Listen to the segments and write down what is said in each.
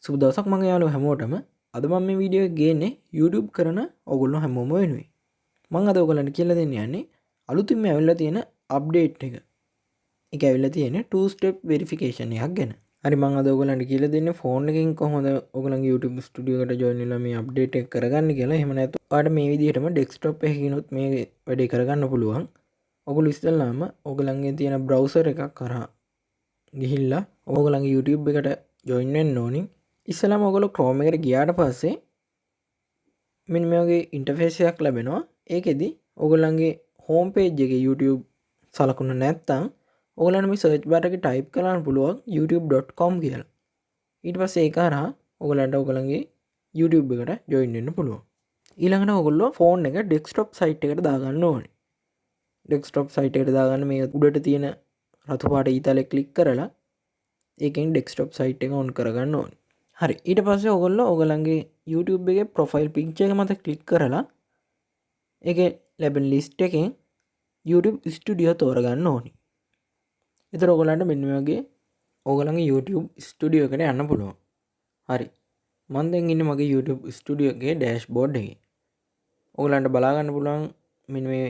සුබ දවසක් මගේ යාළුවෝ හැමෝටම. අද මම මේ වීඩියෝ එක ගේන්නේ YouTube කරන ඔයගොල්ලෝ හැමෝම වෙනුවෙන්. මම අද ඔයගලන්ට කියලා දෙන්න යන්නේ අලුතින්ම ඇවිල්ලා තියෙන අප්ඩේට් එක. ඒක ඇවිල්ලා තියෙන්නේ 2 step verification එකක් ගැන. හරි මම අද ඔයගලන්ට කියලා දෙන්නේ ෆෝන් එකකින් කොහොමද ඔයගලන්ගේ YouTube ස්ටුඩියෝ එකට join වෙලා මේ අප්ඩේට් එක කරගන්න කියලා. එහෙම නැත්නම් ඔයාලට මේ විදිහටම desktop එකකිනුත් මේ වැඩේ කරගන්න පුළුවන්. ඔයගොල්ලෝ ඉස්සෙල්ලාම ඔයගලන්ගේ තියෙන browser එකක් කරා ගිහිල්ලා ඔයගලන්ගේ YouTube එකට join වෙන්න ඕනි. ඉස්සලාම ඔයගොල්ලෝ Chrome එකට ගියාට පස්සේ මෙන්න මේ වගේ ඉන්ටර්ෆේස් එකක් ලැබෙනවා. ඒකෙදි ඔයගොල්ලන්ගේ හෝම් පේජ් එකේ YouTube සලකුණ නැත්තම් ඔයගොල්ලන්ට මේ සර්ච් බාර් එකේ ටයිප් කරන්න පුළුවන් youtube.com කියලා. ඊට පස්සේ ඒක හරහා ඔයගොල්ලන්ට ඔයගොල්ලන්ගේ YouTube එකට join වෙන්න පුළුවන්. ඊළඟට ඔයගොල්ලෝ ෆෝන් එක desktop site එකට දාගන්න ඕනේ. desktop site එකට දාගන්න මේ උඩට තියෙන රතු පාට ඊතලේ ක්ලික් කරලා ඒකෙන් desktop site එක on කරගන්න ඕනේ. හරි ඊට පස්සේ ඔයගොල්ලෝ ඔයගලන්ගේ YouTube එකේ ප්‍රොෆයිල් පික්චර් එක මත ක්ලික් කරලා ඒකේ ලැබෙන ලිස්ට් එකෙන් YouTube Studio තෝරගන්න ඕනි. ඒතර ඔයගලන්ට මෙන්න මේ වගේ ඔයගලන්ගේ YouTube Studio එකට යන්න පුළුවන්. හරි. මම දැන් ඉන්නේ මගේ YouTube Studio එකේ dashboard එකේ. ඔයගලන්ට බලා ගන්න පුළුවන් මෙන්න මේ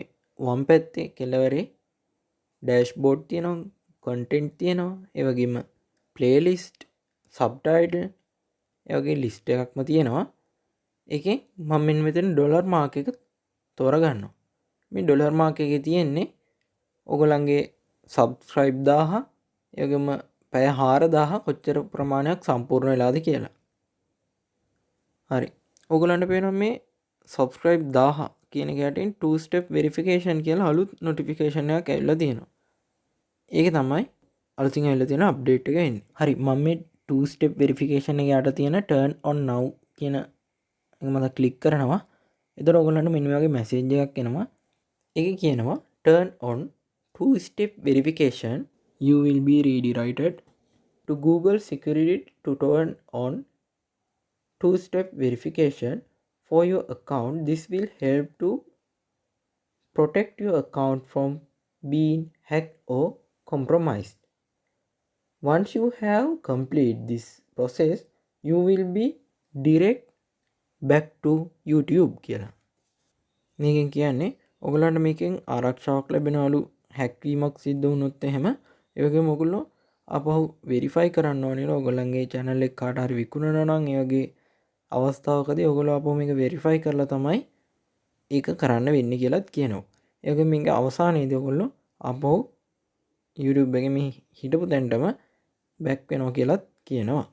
වම් පැත්තේ කෙළවරේ dashboard තියෙනවා, content තියෙනවා, ඒ වගේම playlist, subtitle ඒ වගේ ලිස්ට් එකක්ම තියෙනවා. ඒකෙන් මම මෙන්න මෙතන ඩොලර් මාක් එක තෝරගන්නවා. මේ ඩොලර් මාක් එකේ තියෙන්නේ ඔයගලන්ගේ subscribe 1000 ඒ වගේම පැය 4000 කොච්චර ප්‍රමාණයක් සම්පූර්ණ වෙලාද කියලා. හරි. ඔයගලන්ට පේනවා මේ subscribe 1000 කියන එක යටින් 2 step verification කියලා අලුත් notification එකක් ඇවිල්ලා තියෙනවා. ඒක තමයි අලුතින් ඇවිල්ලා තියෙන අප්ඩේට් එක එන්නේ. හරි මම මේ 2 step verification එක යට තියෙන turn on now කියන එක මත ක්ලික් කරනවා. එතකොට ඔයගලන්ට මෙන්න මේ වගේ මැසේජ් එකක් එනවා. ඒකේ කියනවා turn on 2 step verification you will be redirected to Google security to turn on 2 step verification for your account. This will help to protect your account from being hacked or compromised. Once you have completed this process, you will be direct back to YouTube කියලා. මේකෙන් කියන්නේ ඔයගලන්ට මේකෙන් ආරක්ෂාවක් ලැබෙනවලු හැක් වීමක් සිද්ධ වුණොත් එහෙම ඒ වගේම ඔයගොල්ලෝ ආපහු වෙරිෆයි කරන්න ඕනේ ඔයගලන්ගේ channel එක කාට හරි විකුණනවා නම් ඒ වගේ අවස්ථාවකදී ඔයගොල්ලෝ ආපහු මේක වෙරිෆයි කරලා තමයි ඒක කරන්න වෙන්නේ කියලාත් කියනවා. ඒ වගේම මේක අවසානයේදී ඔයගොල්ලෝ ආපහු YouTube එකේ මේ හිටපු තැනටම බැක් වෙනවා කියලාත් කියනවා.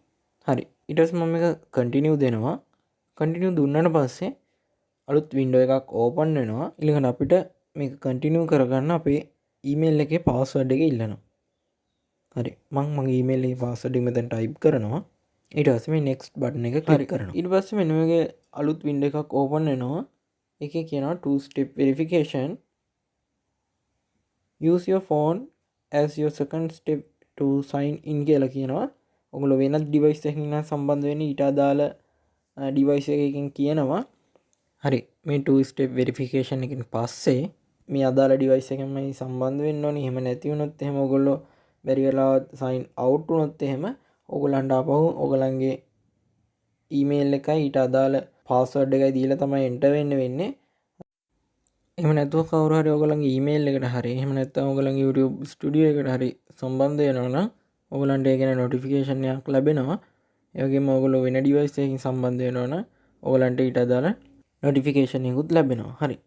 හරි. ඊට පස්සේ මම මේක කන්ටිනියු දෙනවා. කන්ටිනියු දුන්නාට පස්සේ අලුත් වින්ඩෝ එකක් ඕපන් වෙනවා. ඊළඟට අපිට මේක කන්ටිනියු කරගන්න අපේ ඊමේල් එකේ පාස්වර්ඩ් එක ඉල්ලනවා. හරි. මම මගේ ඊමේල් එකේ පාස්වර්ඩ් එක මෙතන ටයිප් කරනවා. ඊට පස්සේ මේ next button එක ක්ලික් කරනවා. ඊට පස්සේ මෙන්න මේකේ අලුත් වින්ඩෝ එකක් ඕපන් වෙනවා. ඒකේ කියනවා 2 step verification. Use your phone as your second step to sign in කියලා කියනවා. ඔගොල්ලෝ වෙනත් device එකකින් නම් සම්බන්ධ වෙන්නේ ඊට අදාළ device එකකින් කියනවා. හරි මේ 2 step verification එකෙන් පස්සේ මේ අදාළ device එකෙන්මයි සම්බන්ධ වෙන්න ඕනේ. එහෙම නැති වුණොත් එහෙම ඔයගොල්ලෝ බැරි වෙලාවත් sign out වුණොත් එහෙම ඔයගොල්ලන්ට ආපහු ඔයගලන්ගේ email එකයි ඊට අදාළ password එකයි දීලා තමයි enter වෙන්න වෙන්නේ. එහෙම නැතුව කවුරු හරි ඔයගලන්ගේ email එකට හරි එහෙම නැත්නම් ඔයගලන්ගේ YouTube studio එකට හරි සම්බන්ධ වෙනවා නම් ඔයගලන්ට ඒ ගැන notification එකක් ලැබෙනවා. ඒ වගේම ඔයගොල්ලෝ වෙන device එකකින් සම්බන්ධ වෙනවා නම් ඔයගලන්ට ඊට අදාළ notification එකකුත් ලැබෙනවා. හරි.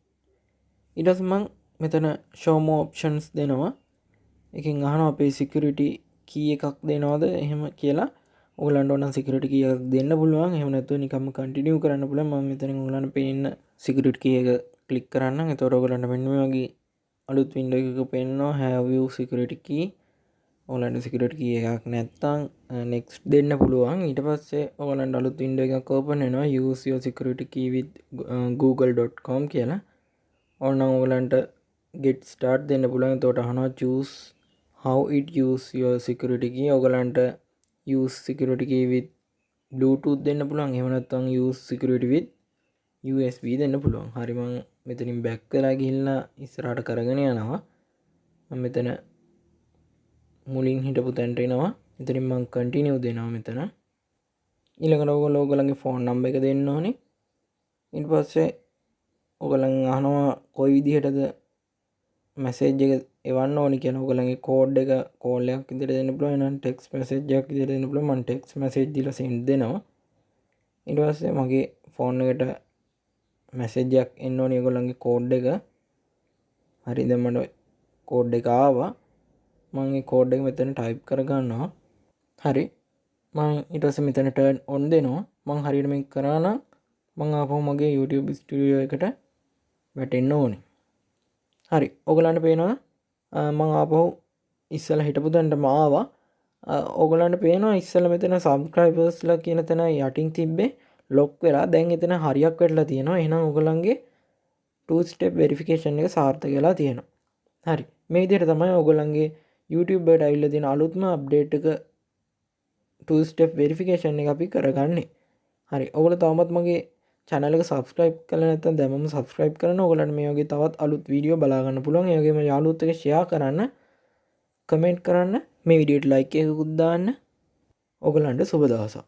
ඊට පස්සේ මම මෙතන show more options දෙනවා. එකෙන් අහනවා අපේ security key එකක් දෙනවද එහෙම කියලා. ඔයගලන්ට ඕන security key එකක් දෙන්න පුළුවන්. එහෙම නැත්නම් නිකම්ම continue කරන්න පුළුවන්. මම මෙතනින් ඔයගලන්ට පේන්න security key එක ක්ලික් කරන්නම්. එතකොට ඔයගලන්ට මෙන්න මේ වගේ අලුත් window එකක පේනවා have you security key. ඔයගලන්ට security key එකක් නැත්නම් next දෙන්න පුළුවන්. ඊට පස්සේ ඔයගලන්ට අලුත් window එකක් open වෙනවා use your security key with google.com කියලා. ඕනනම් ඔයගලන්ට get start දෙන්න පුළුවන්. එතකොට අහනවා choose how it use your security key. ඔයගලන්ට use security key with bluetooth දෙන්න පුළුවන්. එහෙම නැත්නම් use security with USB දෙන්න පුළුවන්. හරි මම මෙතනින් back වෙලා ගිහිල්ලා ඉස්සරහට කරගෙන යනවා. මම මෙතන මුලින් හිටපු තැනට එනවා. එතනින් මම continue දෙනවා මෙතන. ඊළඟට ඔයගොල්ලෝ ඔයගොල්ලන්ගේ ෆෝන් නම්බර් එක දෙන්න ඕනේ. ඊට පස්සේ ඔයගොල්ලන් අහනවා කොයි විදිහටද මැසේජ් එක එවන්න ඕනි කියලා. ඔයගොල්ලන්ගේ කෝඩ් එක කෝල් එකක් විදිහට දෙන්න පුළුවන්. එහෙනම් ටෙක්ස්ට් මැසේජ් එකක් විදිහට දෙන්න පුළුවන්. මම ටෙක්ස්ට් මැසේජ් දීලා සෙන්ඩ් දෙනවා. ඊට පස්සේ මගේ ෆෝන් එකට මැසේජ් එකක් එන්න ඕනි ඔයගොල්ලන්ගේ කෝඩ් එක. හරි දැන් මට කෝඩ් එක ආවා. මම මේ කෝඩ් එක මෙතන ටයිප් කර ගන්නවා. හරි. මම ඊට පස්සේ මෙතන ටර්න් ඔන් දෙනවා. මම හරියට මේක කරා නම් මම ආපහු මගේ YouTube ස්ටුඩියෝ එකට වැටෙන්න ඕනේ. හරි. ඔයගලන්ට පේනවා මම ආපහු ඉස්සලා හිටපු තැනටම ආවා. ඔයගලන්ට පේනවා ඉස්සලා මෙතන subscribersලා කියන තැන යටින් තිබ්බේ ලොක් වෙලා දැන් එතන හරියක් වැටලා තියෙනවා. එහෙනම් ඔයගලන්ගේ 2 step verification එක සාර්ථක වෙලා තියෙනවා. හරි. මේ විදිහට තමයි ඔයගලන්ගේ YouTube එකට ඇවිල්ලා තියෙන අලුත්ම අප්ඩේට් එක 2 step verification එක අපි කරගන්නේ. හරි. ඔයගොල්ලෝ තවමත් මගේ channel එක subscribe කරලා නැත්නම් දැන්ම subscribe කරන්න. ඔයගොල්ලන්ට මේ වගේ තවත් අලුත් වීඩියෝ බලා ගන්න පුළුවන්. ඒ වගේම යාළුවොත් එක්ක share කරන්න, comment කරන්න, මේ වීඩියෝට like එකකුත් දාන්න. ඔයගොල්ලන්ට සුබ දවසක්.